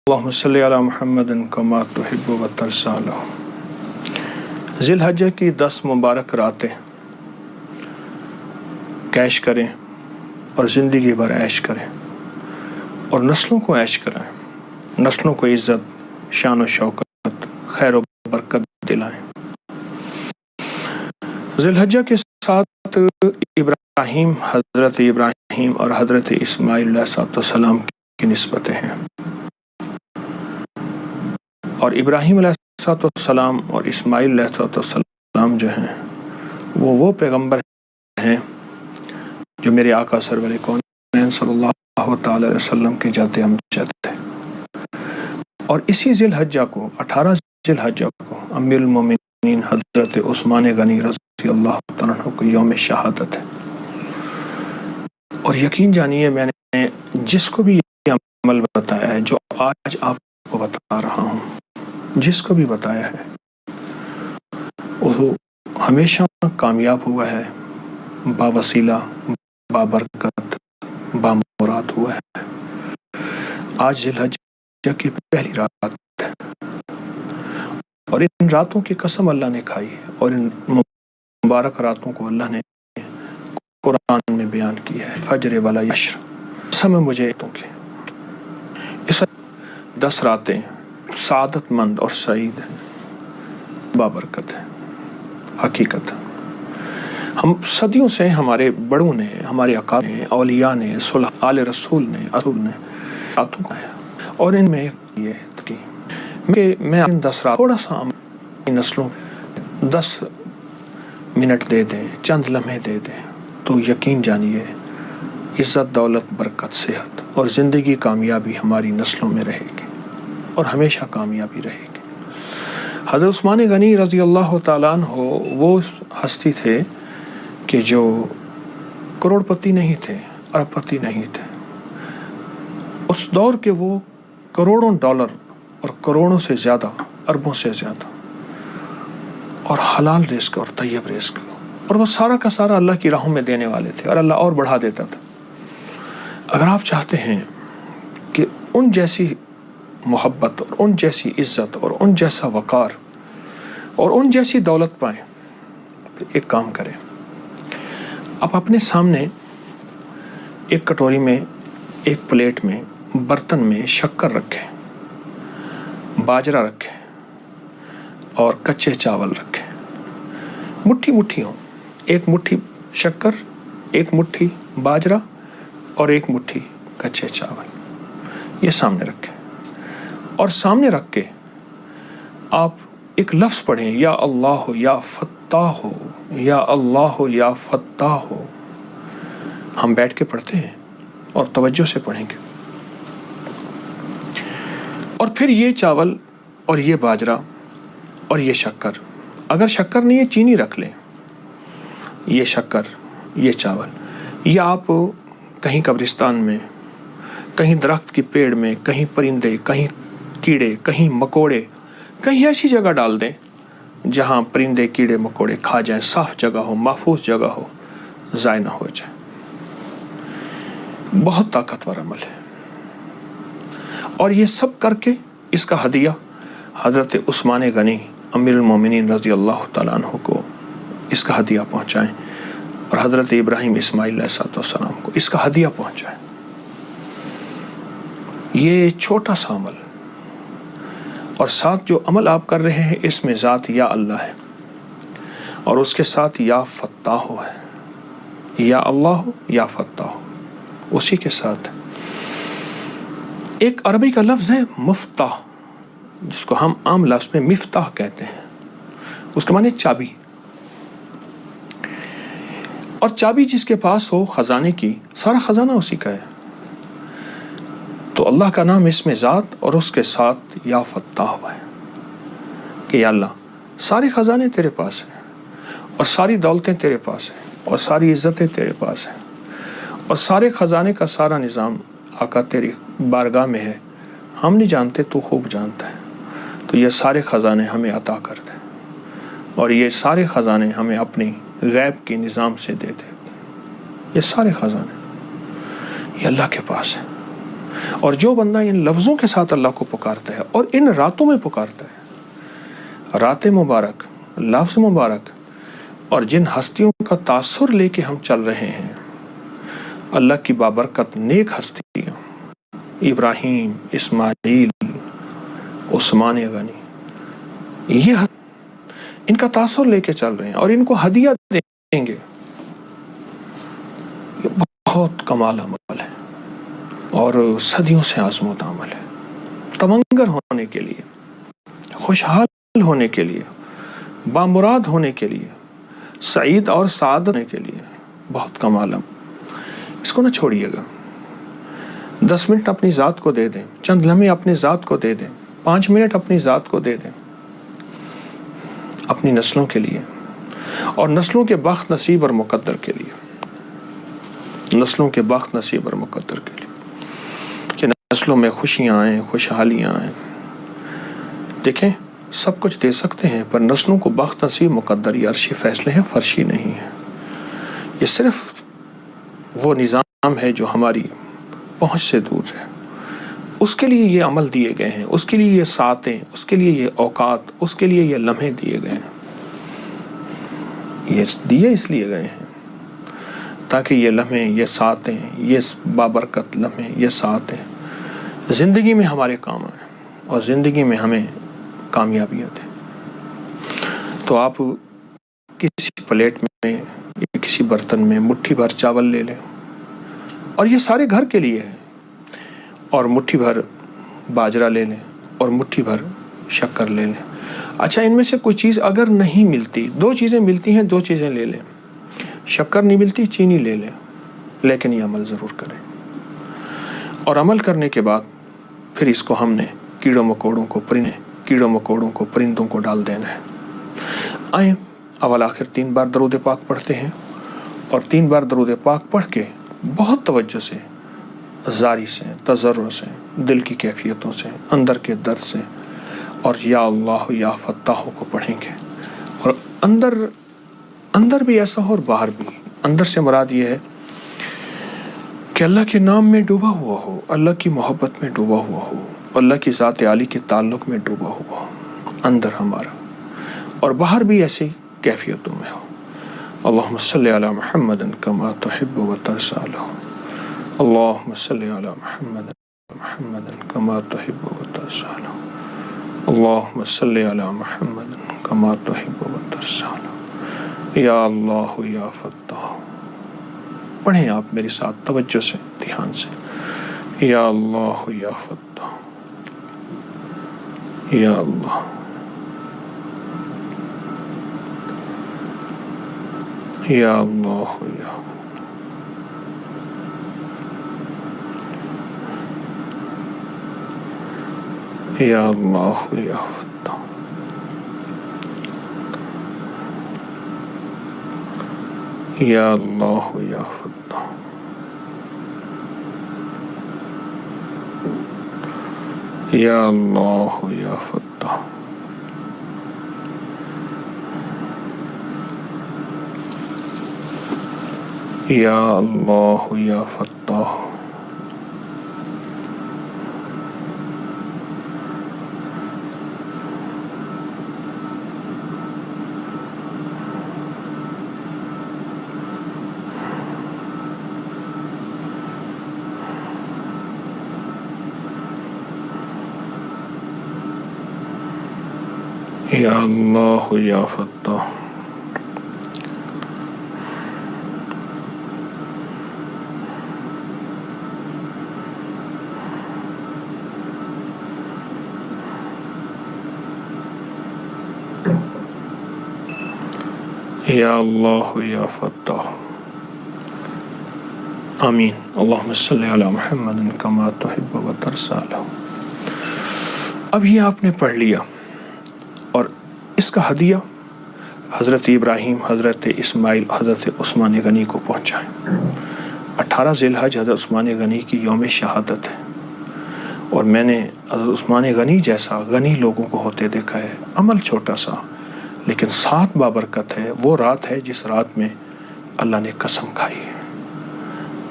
اللہم صلی علی محمد کما تحب و ترضی. ذی الحجہ کی 10 مبارک راتیں کیش کریں اور زندگی بھر عیش کریں اور نسلوں کو عیش کرائیں، نسلوں کو عزت، شان و شوکت، خیر و برکت دلائیں. ذی الحجہ کے ساتھ ابراہیم، حضرت ابراہیم اور حضرت اسماعیل علیہ السلام کی نسبتیں ہیں، اور ابراہیم علیہ السلام اور اسماعیل علیہ السلام جو ہیں وہ پیغمبر ہیں جو میرے آقا سرور کونین صلی اللہ تعالی علیہ وسلم کے جد امجد تھے. اور اسی ذی الحجہ کو 18 ذی الحجہ کو امیر المومنین حضرت عثمان غنی رضی اللہ تعالیٰ عنہ کو یوم شہادت ہے. اور یقین جانیے میں نے جس کو بھی یہ عمل بتایا ہے جو آج آپ کو بتا رہا ہوں، جس کو بھی بتایا ہے وہ ہمیشہ کامیاب ہوا ہے، باوسیلہ، بابرکت، بامراد ہوا ہے. آج ذی الحجہ کی پہلی رات ہے اور ان راتوں کی قسم اللہ نے کھائی ہے، اور ان مبارک راتوں کو اللہ نے قرآن میں بیان کیا ہے. فجر والا یشر قسم ہے مجھے کی اس 10 راتیں سعادت مند اور سعید ہیں، بابرکت ہے، حقیقت. ہم صدیوں سے ہمارے بڑوں نے، ہمارے اقارب نے، اولیاء نے، آل رسول نے راتوں کا ہے. اور ان میں یہ کی میں 10 رات تھوڑا سا نسلوں 10 منٹ دے دیں، چند لمحے دے دیں تو یقین جانیے عزت، دولت، برکت، صحت اور زندگی، کامیابی ہماری نسلوں میں رہے گی اور ہمیشہ کامیابی رہے گی. حضرت عثمان غنی رضی اللہ تعالیٰ عنہ وہ ہستی تھے کہ جو کروڑ پتی نہیں تھے، ارب پتی نہیں تھے. اس دور کے وہ کروڑوں ڈالر اور کروڑوں سے زیادہ، اربوں سے زیادہ، اور حلال رزق اور طیب رزق، اور وہ سارا کا سارا اللہ کی راہوں میں دینے والے تھے، اور اللہ اور بڑھا دیتا تھا. اگر آپ چاہتے ہیں کہ ان جیسی محبت اور ان جیسی عزت اور ان جیسا وقار اور ان جیسی دولت پائیں تو ایک کام کریں. آپ اپنے سامنے ایک کٹوری میں، ایک پلیٹ میں، برتن میں شکر رکھیں، باجرہ رکھیں اور کچے چاول رکھیں. مٹھی مٹھی ہوں، ایک مٹھی شکر، ایک مٹھی باجرہ اور ایک مٹھی کچے چاول، یہ سامنے رکھیں. اور سامنے رکھ کے آپ ایک لفظ پڑھیں، یا اللہ یا فتاح ہو، یا اللہ یا فتاح ہو. ہم بیٹھ کے پڑھتے ہیں اور توجہ سے پڑھیں گے. اور پھر یہ چاول اور یہ باجرہ اور یہ شکر، اگر شکر نہیں ہے چینی رکھ لیں، یہ شکر، یہ چاول، یہ آپ کہیں قبرستان میں، کہیں درخت کی پیڑ میں، کہیں پرندے، کہیں کیڑے، کہیں مکوڑے، کہیں ایسی جگہ ڈال دیں جہاں پرندے، کیڑے، مکوڑے کھا جائیں، صاف جگہ ہو، محفوظ جگہ ہو، ضائع نہ ہو جائے. بہت طاقتور عمل ہے. اور یہ سب کر کے اس کا ہدیہ حضرت عثمان غنی امیر المومنین رضی اللہ تعالیٰ عنہ کو اس کا ہدیہ پہنچائیں، اور حضرت ابراہیم اسماعیل علیہ السلام کو اس کا ہدیہ پہنچائیں. یہ چھوٹا سا عمل، اور ساتھ جو عمل آپ کر رہے ہیں اس میں ذات یا اللہ ہے، اور اس کے ساتھ یا فتاح ہے، یا اللہ یا فتاح، اسی کے ساتھ ایک عربی کا لفظ ہے مفتاح، جس کو ہم عام لفظ میں مفتاح کہتے ہیں. اس کے معنی چابی. اور چابی جس کے پاس ہو خزانے کی، سارا خزانہ اسی کا ہے. تو اللہ کا نام اس میں ذات اور اس کے ساتھ یا فتاح ہے کہ یا اللہ سارے خزانے تیرے پاس ہیں، اور ساری دولتیں تیرے پاس ہیں، اور ساری عزتیں تیرے پاس ہیں، اور سارے خزانے کا سارا نظام آقا تیری بارگاہ میں ہے. ہم نہیں جانتے، تو خوب جانتا ہے. تو یہ سارے خزانے ہمیں عطا کر دے، اور یہ سارے خزانے ہمیں اپنی غیب کے نظام سے دے دے. یہ سارے خزانے یہ اللہ کے پاس ہیں. اور جو بندہ ان لفظوں کے ساتھ اللہ کو پکارتا ہے اور ان راتوں میں پکارتا ہے، رات مبارک، لفظ مبارک، اور جن ہستیوں کا تاثر لے کے ہم چل رہے ہیں، اللہ کی بابرکت نیک ہستیاں، ابراہیم، اسماعیل، عثمان غنی، یہ ان کا تاثر لے کے چل رہے ہیں اور ان کو ہدیہ دیں گے، یہ بہت کمال عمل ہے اور صدیوں سے آزمودہ عمل ہے۔ تمنگر ہونے کے لیے، خوشحال ہونے کے لیے، بامراد ہونے کے لیے، سعید اور سعادت ہونے کے لیے بہت کمال عمل۔ اس کو نہ چھوڑیے گا۔ 10 منٹ اپنی ذات کو دے دیں، چند لمحے اپنی ذات کو دے دیں، 5 منٹ اپنی ذات کو دے دیں، اپنی نسلوں کے لیے اور نسلوں کے بخت نصیب اور مقدر کے لیے، نسلوں کے بخت نصیب اور مقدر کے لیے، کہ نسلوں میں خوشیاں آئیں، خوشحالیاں آئیں۔ دیکھیں، سب کچھ دے سکتے ہیں پر نسلوں کو بخت نصیب مقدر یہ عرشی فیصلے ہیں، فرشی نہیں ہے۔ یہ صرف وہ نظام ہے جو ہماری پہنچ سے دور ہے، اس کے لیے یہ عمل دیے گئے ہیں، اس کے لیے یہ ساعتیں، اس کے لیے یہ اوقات، اس کے لیے یہ لمحے دیے گئے ہیں۔ یہ دیے اس لیے گئے ہیں تاکہ یہ لمحے، یہ ساعتیں، یہ بابرکت لمحے، یہ ساعتیں زندگی میں ہمارے کام آئیں اور زندگی میں ہمیں کامیابیاں دیں۔ تو آپ کسی پلیٹ میں یا کسی برتن میں مٹھی بھر چاول لے لیں، اور یہ سارے گھر کے لیے ہے، اور مٹھی بھر باجرہ لے لیں اور مٹھی بھر شکر لے لیں۔ اچھا، ان میں سے کوئی چیز اگر نہیں ملتی، 2 چیزیں ملتی ہیں، 2 چیزیں لے لیں۔ شکر نہیں ملتی، چینی لے لیں، لیکن یہ عمل ضرور کریں۔ اور عمل کرنے کے بعد پھر اس کو ہم نے کیڑوں مکوڑوں کو پرندوں کو ڈال دینا ہے۔ آئیں اول آخر 3 بار درود پاک پڑھتے ہیں، اور 3 بار درود پاک پڑھ کے بہت توجہ سے، زاری سے، تضرع سے، دل کی کیفیتوں سے، اندر کے درد سے، اور یا اللہ یا فتاح کو پڑھیں گے۔ اور اندر بھی ایسا ہو اور باہر بھی۔ اندر سے مراد یہ ہے کہ اللہ کے نام میں ڈوبا ہوا ہو، اللہ کی محبت میں ڈوبا ہوا ہو، اللہ کی ذات عالی کے تعلق میں ڈوبا ہوا ہو اندر ہمارا، اور باہر بھی ایسی کیفیتوں میں ہو۔ اللہم صلی علی محمد کما تحب و ترضی، اللہم صلی علی محمد کما تحب و ترضی، اللہم صلی علی محمد کما تحب و ترضی، یا اللہ یا فتاح۔ پڑھیں آپ میرے ساتھ توجہ سے، دھیان سے، یا اللہ یا فتاح، یا اللہ، یا اللہ یا یا اللہ یا فتاح، یا اللہ یا فتاح، یا اللہ یا فتاح، یا اللہ یا فتاح، یا اللہ یا فتاح، یا اللہ یا فتاح۔ آمین۔ اللہم صلی علی محمد کما تحب و ترضی۔ اب یہ آپ نے پڑھ لیا، اور اس کا ہدیہ حضرت ابراہیم، حضرت اسماعیل، حضرت عثمان غنی کو پہنچائیں۔ 18 ذی الحج حضرت عثمان غنی کی یوم شہادت ہے، اور میں نے حضرت عثمان غنی جیسا غنی لوگوں کو ہوتے دیکھا ہے۔ عمل چھوٹا سا لیکن ساتھ بابرکت ہے۔ وہ رات ہے جس رات میں اللہ نے قسم کھائی ہے،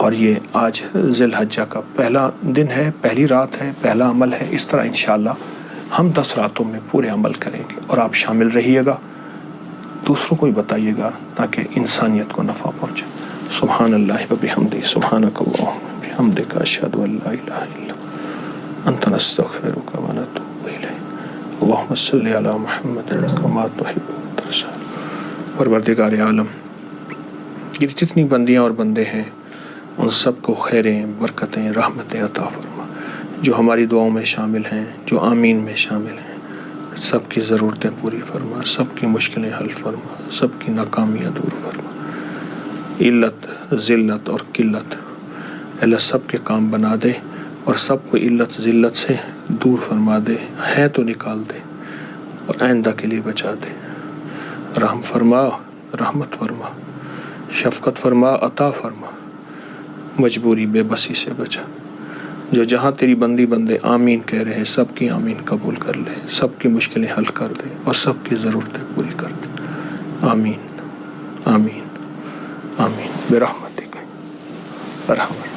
اور یہ آج ذی الحجہ کا پہلا دن ہے، پہلی رات ہے، پہلا عمل ہے. اس طرح انشاءاللہ ہم 10 راتوں میں پورے عمل کریں گے، اور آپ شامل رہیے گا، دوسروں کو بھی بتائیے گا تاکہ انسانیت کو نفع پہنچے. سبحان اللہ و بحمدہ، سبحانک اللہم و بحمدک، اشہد ان لا الہ الا انت، نستغفرک و نتوب الیک. اللہم صلی علی محمد کما تحب و ترضی. پروردگار عالم، یہ جتنی بندیاں اور بندے ہیں ان سب کو خیریں، برکتیں، رحمتیں عطا فرما. جو ہماری دعاؤں میں شامل ہیں، جو آمین میں شامل ہیں، سب کی ضرورتیں پوری فرما، سب کی مشکلیں حل فرما، سب کی ناکامیاں دور فرما. علت، ذلت اور قلت اللہ سب کے کام بنا دے، اور سب کو علت ذلت سے دور فرما دے، ہے تو نکال دے، اور آئندہ کے لیے بچا دے. رحم فرما، رحمت فرما، شفقت فرما، عطا فرما، مجبوری بے بسی سے بچا. جو جہاں تیری بندی بندے آمین کہہ رہے ہیں، سب کی آمین قبول کر لے، سب کی مشکلیں حل کر دے، اور سب کی ضرورتیں پوری کر دے. آمین آمین آمین برحمتک ارحم.